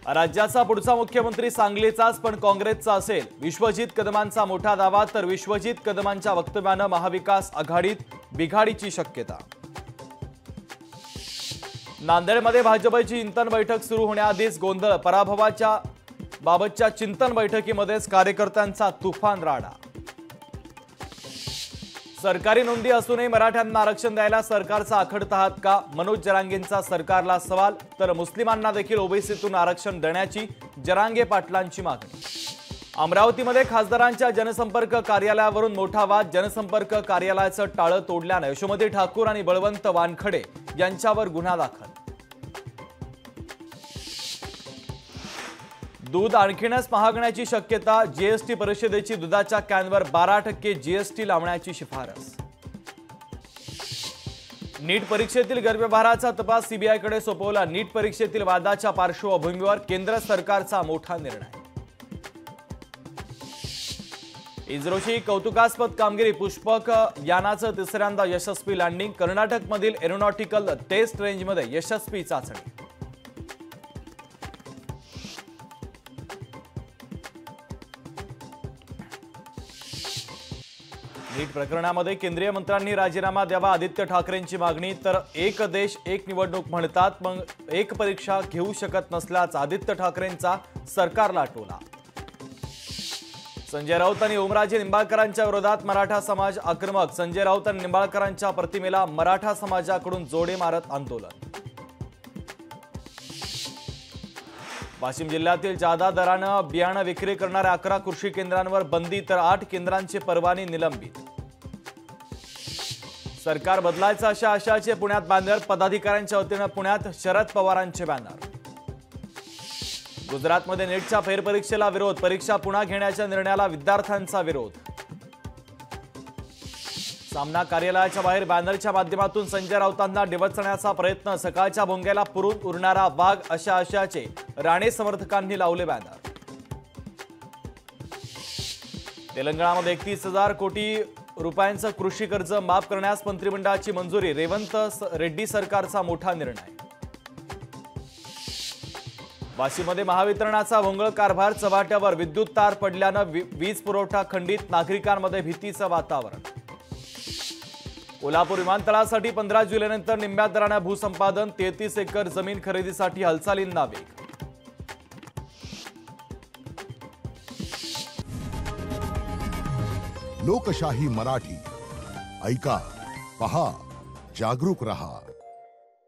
राज्याचा पुढचा मुख्यमंत्री सांगलीचाच पण काँग्रेसचा असेल, विश्वजित कदमांचा मोठा दावा। तर विश्वजित कदमांच्या वक्तव्याने महाविकास आघाडीत बिघाडीची शक्यता। नांदेडमध्ये भाजपची चिंतन बैठक सुरू होण्याआधीच गोंधळ, पराभवाच्या बाबतच्या चिंतन बैठकीमध्येच कार्यकर्त्यांचा तुफान राडा। सरकारी नोंदी असूनही मराठ्यांना आरक्षण द्यायला सरकारचा आखडता आहात का, मनोज जरांगेंचा सरकारला सवाल। तर मुस्लिमांना देखील ओबीसीतून आरक्षण देण्याची जरांगे पाटलांची मागणी। अमरावतीमध्ये खासदारांच्या जनसंपर्क कार्यालयावरून मोठा वाद, जनसंपर्क कार्यालयाचं टाळं तोडल्याने यशोमती ठाकूर आणि बळवंत वानखडे यांच्यावर गुन्हा दाखल। दूध आणखीनच महागण्याची शक्यता, जीएसटी परिषदेची दुधाच्या कॅनवर 12% जीएसटी लावण्याची शिफारस। नीट परीक्षेतील गैरव्यवहाराचा तपास सीबीआयकडे सोपवला, नीट परीक्षेतील वादाच्या पार्श्वभूमीवर केंद्र सरकारचा मोठा निर्णय। इस्रोची कौतुकास्पद कामगिरी, पुष्पक यानाचं तिसऱ्यांदा यशस्वी लँडिंग, कर्नाटकमधील एरोनॉटिकल टेस्ट रेंजमध्ये यशस्वी चाचणी। नीट प्रकरणामध्ये केंद्रीय मंत्र्यांनी राजीनामा द्यावा, आदित्य ठाकरेंची मागणी। तर एक देश एक निवडणूक म्हणतात, मग एक परीक्षा घेऊ शकत नसल्याचा आदित्य ठाकरेंचा सरकारला टोला। संजय राऊत आणि ओमराजे निंबाळकरांच्या विरोधात मराठा समाज आक्रमक, संजय राऊत आणि निंबाळकरांच्या प्रतिमेला मराठा समाजाकडून जोडे मारत आंदोलन। वाशिम जिल्ह्यातील जादा दरानं बियाणं विक्री करणाऱ्या 11 कृषी केंद्रांवर बंदी, तर 8 केंद्रांचे परवाने निलंबित। सरकार बदलायचं अशा आशाचे पुण्यात बॅनर, पदाधिकाऱ्यांच्या वतीनं पुण्यात शरद पवारांचे बॅनर। गुजरातमध्ये नीटच्या फेरपरीक्षेला विरोध, परीक्षा पुन्हा घेण्याच्या निर्णयाला विद्यार्थ्यांचा विरोध। सामना कार्यालयाच्या बाहेर बॅनरच्या माध्यमातून संजय राऊतांना डिवचण्याचा प्रयत्न, सकाळच्या भोंग्याला पुरून उरणारा वाघ अशा आशयाचे राणे समर्थकांनी लावले बॅनर। तेलंगणामध्ये 31,000 कोटी रुपयांचं कृषी कर्ज माफ करण्यास मंत्रिमंडळाची मंजुरी, रेवंत रेड्डी सरकारचा मोठा निर्णय। वाशीमध्ये महावितरणाचा भोंगळ कारभार चव्हाट्यावर, विद्युत तार पडल्यानं वीज पुरवठा खंडित, नागरिकांमध्ये भीतीचं वातावरण। कोल्हापूर विमानतळासाठी 15 जुलैनंतर निम्म्या दरानं भूसंपादन, 33 एकर जमीन खरेदीसाठी हालचालींना वेग। लोकशाही मराठी, ऐका, पहा, जागरूक रहा।